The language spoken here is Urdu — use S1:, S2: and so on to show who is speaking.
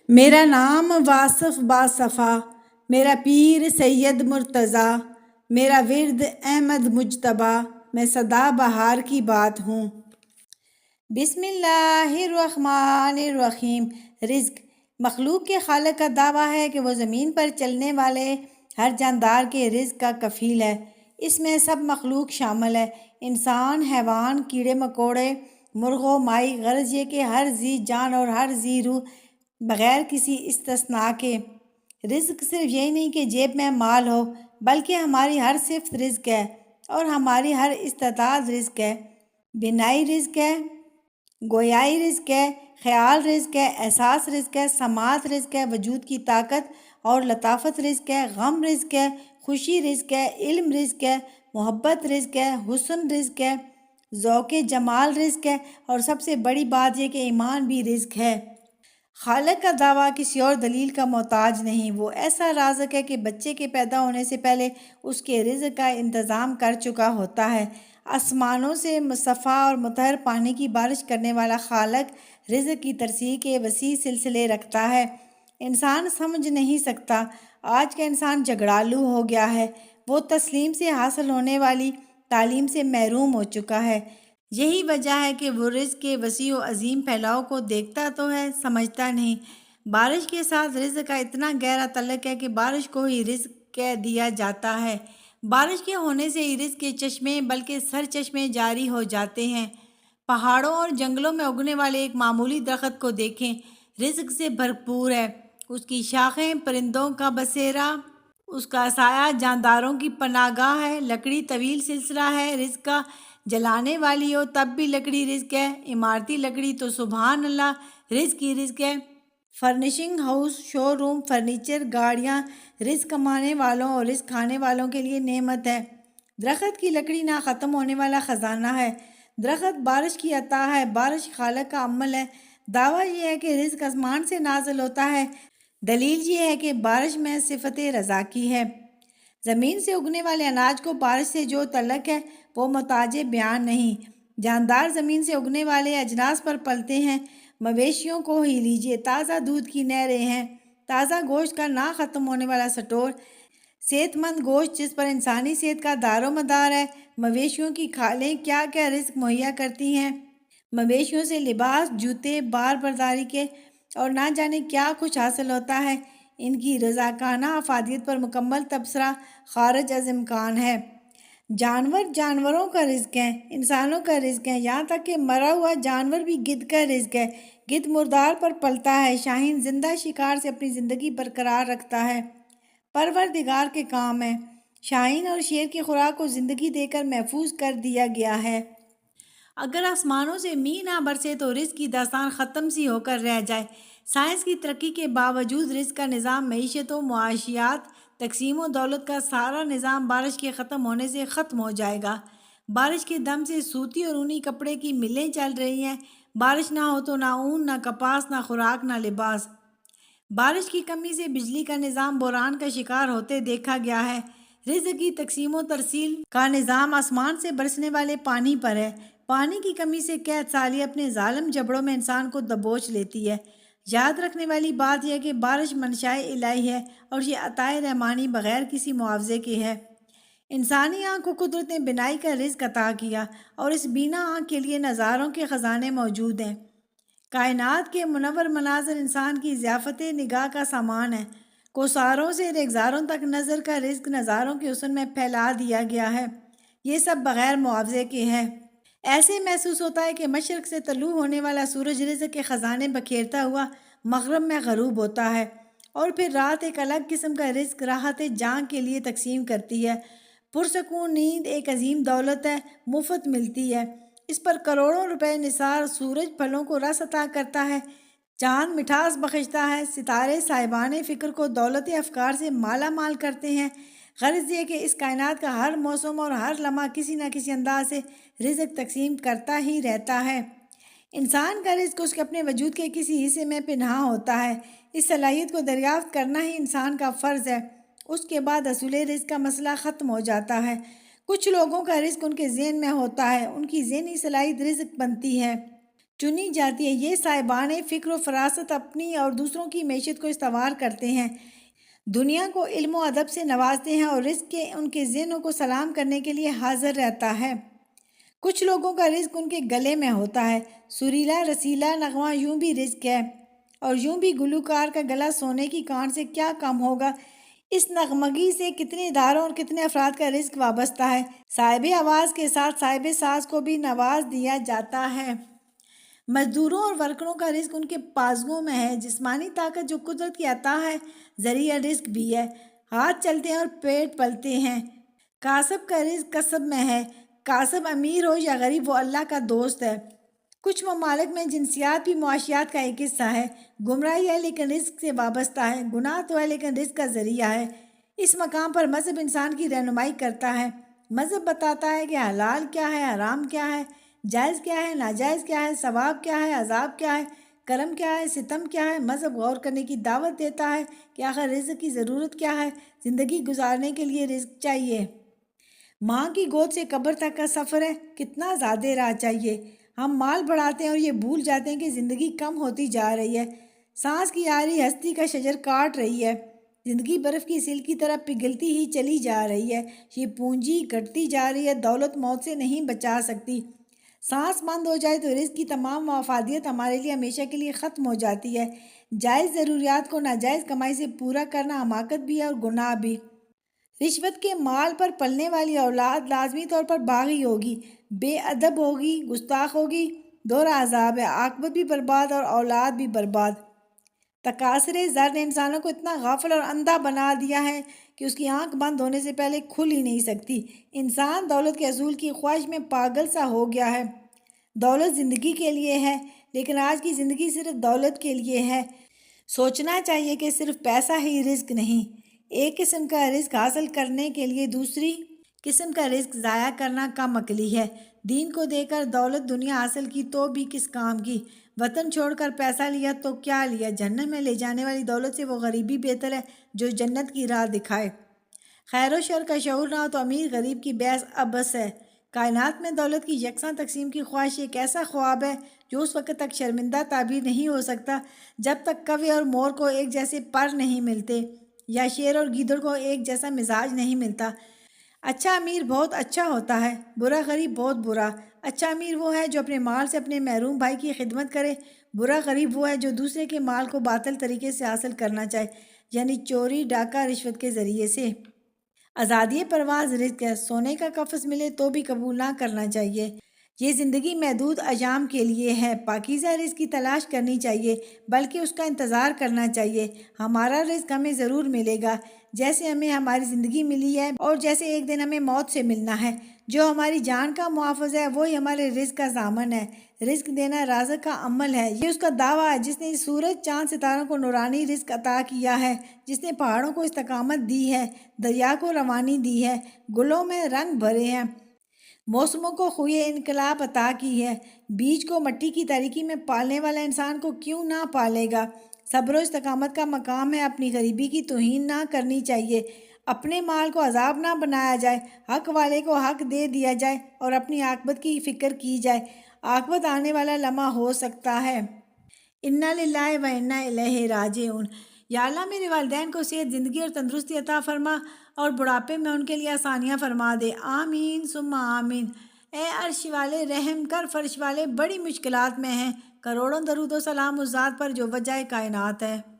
S1: میرا نام واصف باصفا، میرا پیر سید مرتضیٰ، میرا ورد احمد مجتبیٰ، میں سدا بہار کی بات ہوں۔ بسم اللہ الرحمن الرحیم۔ رزق مخلوق کے خالق کا دعویٰ ہے کہ وہ زمین پر چلنے والے ہر جاندار کے رزق کا کفیل ہے۔ اس میں سب مخلوق شامل ہے، انسان، حیوان، کیڑے مکوڑے، مرغ و مائی، غرض یہ کہ ہر ذی جان اور ہر ذی روح بغیر کسی استثناء کے۔ رزق صرف یہی نہیں کہ جیب میں مال ہو، بلکہ ہماری ہر صفت رزق ہے اور ہماری ہر استطاعت رزق ہے۔ بینائی رزق ہے، گویائی رزق ہے، خیال رزق ہے، احساس رزق ہے، سماعت رزق ہے، وجود کی طاقت اور لطافت رزق ہے، غم رزق ہے، خوشی رزق ہے، علم رزق ہے، محبت رزق ہے، حسن رزق ہے، ذوق جمال رزق ہے، اور سب سے بڑی بات یہ کہ ایمان بھی رزق ہے۔ خالق کا دعویٰ کسی اور دلیل کا محتاج نہیں، وہ ایسا رازق ہے کہ بچے کے پیدا ہونے سے پہلے اس کے رزق کا انتظام کر چکا ہوتا ہے۔ آسمانوں سے مصفا اور مطہر پانی کی بارش کرنے والا خالق رزق کی ترسیل کے وسیع سلسلے رکھتا ہے۔ انسان سمجھ نہیں سکتا، آج کا انسان جھگڑالو ہو گیا ہے، وہ تسلیم سے حاصل ہونے والی تعلیم سے محروم ہو چکا ہے۔ یہی وجہ ہے کہ وہ رزق کے وسیع و عظیم پھیلاؤ کو دیکھتا تو ہے، سمجھتا نہیں۔ بارش کے ساتھ رزق کا اتنا گہرا تعلق ہے کہ بارش کو ہی رزق کہہ دیا جاتا ہے۔ بارش کے ہونے سے ہی رزق کے چشمے بلکہ سر چشمے جاری ہو جاتے ہیں۔ پہاڑوں اور جنگلوں میں اگنے والے ایک معمولی درخت کو دیکھیں، رزق سے بھرپور ہے۔ اس کی شاخیں پرندوں کا بسیرا، اس کا سایہ جانداروں کی پناہ گاہ ہے، لکڑی طویل سلسلہ ہے رزق کا، جلانے والی ہو تب بھی لکڑی رزق ہے، عمارتی لکڑی تو سبحان اللہ رزق کی رزق ہے۔ فرنیشنگ ہاؤس، شو روم، فرنیچر، گاڑیاں رزق کمانے والوں اور رزق کھانے والوں کے لیے نعمت ہے۔ درخت کی لکڑی نہ ختم ہونے والا خزانہ ہے۔ درخت بارش کی عطا ہے، بارش خالق کا عمل ہے۔ دعویٰ یہ ہے کہ رزق آسمان سے نازل ہوتا ہے، دلیل یہ ہے کہ بارش میں صفت رضا کی ہے۔ زمین سے اگنے والے اناج کو بارش سے جو تعلق ہے وہ محتاج بیان نہیں۔ جاندار زمین سے اگنے والے اجناس پر پلتے ہیں، مویشیوں کو ہی لیجیے، تازہ دودھ کی نہریں ہیں، تازہ گوشت کا نہ ختم ہونے والا سٹور، صحت مند گوشت جس پر انسانی صحت کا دار و مدار ہے۔ مویشیوں کی کھالیں کیا کیا رزق مہیا کرتی ہیں، مویشیوں سے لباس، جوتے، بار برداری کے اور نہ جانے کیا کچھ حاصل ہوتا ہے۔ ان کی رضاکانہ افادیت پر مکمل تبصرہ خارج از امکان ہے۔ جانور جانوروں کا رزق ہے، انسانوں کا رزق ہے، یہاں تک کہ مرا ہوا جانور بھی گدھ کا رزق ہے۔ گدھ مردار پر پلتا ہے، شاہین زندہ شکار سے اپنی زندگی برقرار رکھتا ہے، پروردگار کے کام ہے۔ شاہین اور شیر کی خوراک کو زندگی دے کر محفوظ کر دیا گیا ہے۔ اگر آسمانوں سے میںہ نہ برسے تو رزق کی داستان ختم سی ہو کر رہ جائے۔ سائنس کی ترقی کے باوجود رزق کا نظام، معیشت و معاشیات، تقسیم و دولت کا سارا نظام بارش کے ختم ہونے سے ختم ہو جائے گا۔ بارش کے دم سے سوتی اور اونی کپڑے کی ملیں چل رہی ہیں۔ بارش نہ ہو تو نہ اون، نہ کپاس، نہ خوراک، نہ لباس۔ بارش کی کمی سے بجلی کا نظام بحران کا شکار ہوتے دیکھا گیا ہے۔ رزق کی تقسیم و ترسیل کا نظام آسمان سے برسنے والے پانی پر ہے۔ پانی کی کمی سے قحط سالی اپنے ظالم جبڑوں میں انسان کو دبوچ لیتی ہے۔ یاد رکھنے والی بات یہ ہے کہ بارش منشاء الہی ہے اور یہ عطائے رحمانی بغیر کسی معاوضے کے ہے۔ انسانی آنکھ کو قدرت نے بینائی کا رزق عطا کیا اور اس بینا آنکھ کے لیے نظاروں کے خزانے موجود ہیں۔ کائنات کے منور مناظر انسان کی ضیافت نگاہ کا سامان ہے۔ کوساروں سے ریگزاروں تک نظر کا رزق نظاروں کے حسن میں پھیلا دیا گیا ہے، یہ سب بغیر معاوضے کے ہے۔ ایسے محسوس ہوتا ہے کہ مشرق سے طلوع ہونے والا سورج رزق کے خزانے بکھیرتا ہوا مغرب میں غروب ہوتا ہے، اور پھر رات ایک الگ قسم کا رزق راحت جاں کے لیے تقسیم کرتی ہے۔ پرسکون نیند ایک عظیم دولت ہے، مفت ملتی ہے، اس پر کروڑوں روپے نثار۔ سورج پھلوں کو رس عطا کرتا ہے، چاند مٹھاس بخشتا ہے، ستارے صاحبان فکر کو دولت افکار سے مالا مال کرتے ہیں۔ غرض یہ کہ اس کائنات کا ہر موسم اور ہر لمحہ کسی نہ کسی انداز سے رزق تقسیم کرتا ہی رہتا ہے۔ انسان کا رزق اس کے اپنے وجود کے کسی حصے میں پنہاں ہوتا ہے، اس صلاحیت کو دریافت کرنا ہی انسان کا فرض ہے۔ اس کے بعد حصول رزق کا مسئلہ ختم ہو جاتا ہے۔ کچھ لوگوں کا رزق ان کے ذہن میں ہوتا ہے، ان کی ذہنی صلاحیت رزق بنتی ہے۔ چنی جاتی ہیں۔ یہ صاحبان فکر و فراست اپنی اور دوسروں کی معیشت کو استوار کرتے ہیں، دنیا کو علم و ادب سے نوازتے ہیں اور رزق کے ان کے ذہنوں کو سلام کرنے کے لیے حاضر رہتا ہے۔ کچھ لوگوں کا رزق ان کے گلے میں ہوتا ہے، سریلا رسیلا نغمہ یوں بھی رزق ہے، اور یوں بھی گلوکار کا گلا سونے کی کان سے کیا کم ہوگا۔ اس نغمگی سے کتنے اداروں اور کتنے افراد کا رزق وابستہ ہے۔ صاحب آواز کے ساتھ صاحب ساز کو بھی نواز دیا جاتا ہے۔ مزدوروں اور ورکروں کا رزق ان کے بازوؤں میں ہے۔ جسمانی طاقت جو قدرت کی عطا ہے، ذریعہ رزق بھی ہے۔ ہاتھ چلتے ہیں اور پیٹ پلتے ہیں۔ کاسب کا رزق کسب میں ہے۔ کاسب امیر ہو یا غریب، وہ اللہ کا دوست ہے۔ کچھ ممالک میں جنسیات بھی معاشیات کا ایک حصہ ہے۔ گمراہی ہے لیکن رزق سے وابستہ ہے، گناہ تو ہے لیکن رزق کا ذریعہ ہے۔ اس مقام پر مذہب انسان کی رہنمائی کرتا ہے۔ مذہب بتاتا ہے کہ حلال کیا ہے، حرام کیا ہے، جائز کیا ہے، ناجائز کیا ہے، ثواب کیا ہے، عذاب کیا ہے، کرم کیا ہے، ستم کیا ہے۔ مذہب غور کرنے کی دعوت دیتا ہے کہ آخر رزق کی ضرورت کیا ہے۔ زندگی گزارنے کے لیے رزق چاہیے۔ ماں کی گود سے قبر تک کا سفر ہے، کتنا زیادہ راہ چاہیے۔ ہم مال بڑھاتے ہیں اور یہ بھول جاتے ہیں کہ زندگی کم ہوتی جا رہی ہے۔ سانس کی آری ہستی کا شجر کاٹ رہی ہے۔ زندگی برف کی سیل کی طرح پگھلتی ہی چلی جا رہی ہے۔ یہ پونجی گھٹتی جا رہی ہے، دولت موت سے نہیں بچا سکتی۔ سانس بند ہو جائے تو رزق کی تمام مفادیت ہمارے لیے ہمیشہ کے لیے ختم ہو جاتی ہے۔ جائز ضروریات کو ناجائز کمائی سے پورا کرنا حماقت بھی ہے اور گناہ بھی۔ رشوت کے مال پر پلنے والی اولاد لازمی طور پر باغی ہوگی، بے ادب ہوگی، گستاخ ہوگی، دوہرا عذاب ہے، عاقبت بھی برباد اور اولاد بھی برباد۔ تکاثر زر نے انسانوں کو اتنا غافل اور اندھا بنا دیا ہے کہ اس کی آنکھ بند ہونے سے پہلے کھل ہی نہیں سکتی۔ انسان دولت کے حصول کی خواہش میں پاگل سا ہو گیا ہے۔ دولت زندگی کے لیے ہے، لیکن آج کی زندگی صرف دولت کے لیے ہے۔ سوچنا چاہیے کہ صرف پیسہ ہی رزق نہیں۔ ایک قسم کا رزق حاصل کرنے کے لیے دوسری قسم کا رزق ضائع کرنا کم عقلی ہے۔ دین کو دے کر دولت دنیا حاصل کی تو بھی کس کام کی؟ وطن چھوڑ کر پیسہ لیا تو کیا لیا؟ جہنم میں لے جانے والی دولت سے وہ غریبی بہتر ہے جو جنت کی راہ دکھائے۔ خیر و شر کا شعور نہ ہو تو امیر غریب کی بحث عبث ہے۔ کائنات میں دولت کی یکساں تقسیم کی خواہش ایک ایسا خواب ہے جو اس وقت تک شرمندہ تعبیر نہیں ہو سکتا جب تک کوے اور مور کو ایک جیسے پر نہیں ملتے، یا شیر اور گیدڑ کو ایک جیسا مزاج نہیں ملتا۔ اچھا امیر بہت اچھا ہوتا ہے، برا غریب بہت برا۔ اچھا امیر وہ ہے جو اپنے مال سے اپنے محروم بھائی کی خدمت کرے، برا غریب وہ ہے جو دوسرے کے مال کو باطل طریقے سے حاصل کرنا چاہے، یعنی چوری، ڈاکہ، رشوت کے ذریعے سے۔ آزادی پرواز رزق ہے، سونے کا قفس ملے تو بھی قبول نہ کرنا چاہیے۔ یہ زندگی محدود ایام کے لیے ہے، پاکیزہ رزق کی تلاش کرنی چاہیے، بلکہ اس کا انتظار کرنا چاہیے۔ ہمارا رزق ہمیں ضرور ملے گا، جیسے ہمیں ہماری زندگی ملی ہے اور جیسے ایک دن ہمیں موت سے ملنا ہے۔ جو ہماری جان کا محافظ ہے وہی ہمارے رزق کا ضامن ہے۔ رزق دینا رازق کا عمل ہے، یہ اس کا دعویٰ ہے جس نے سورج، چاند، ستاروں کو نورانی رزق عطا کیا ہے، جس نے پہاڑوں کو استقامت دی ہے، دریا کو روانی دی ہے، گلوں میں رنگ بھرے ہیں، موسموں کو خوئے انقلاب عطا کی ہے۔ بیج کو مٹی کی تاریکی میں پالنے والا انسان کو کیوں نہ پالے گا؟ صبر و استقامت کا مقام ہے، اپنی غریبی کی توہین نہ کرنی چاہیے، اپنے مال کو عذاب نہ بنایا جائے، حق والے کو حق دے دیا جائے اور اپنی عاقبت کی فکر کی جائے۔ عاقبت آنے والا لمحہ ہو سکتا ہے۔ انا للہ و انا الیہ راجعون۔ یا اللہ میرے والدین کو صحت، زندگی اور تندرستی عطا فرما اور بڑھاپے میں ان کے لیے آسانیاں فرما دے، آمین ثم آمین۔ اے عرش والے رحم کر، فرش والے بڑی مشکلات میں ہیں، کروڑوں درود و سلام اس ذات پر جو وجہ کائنات ہے۔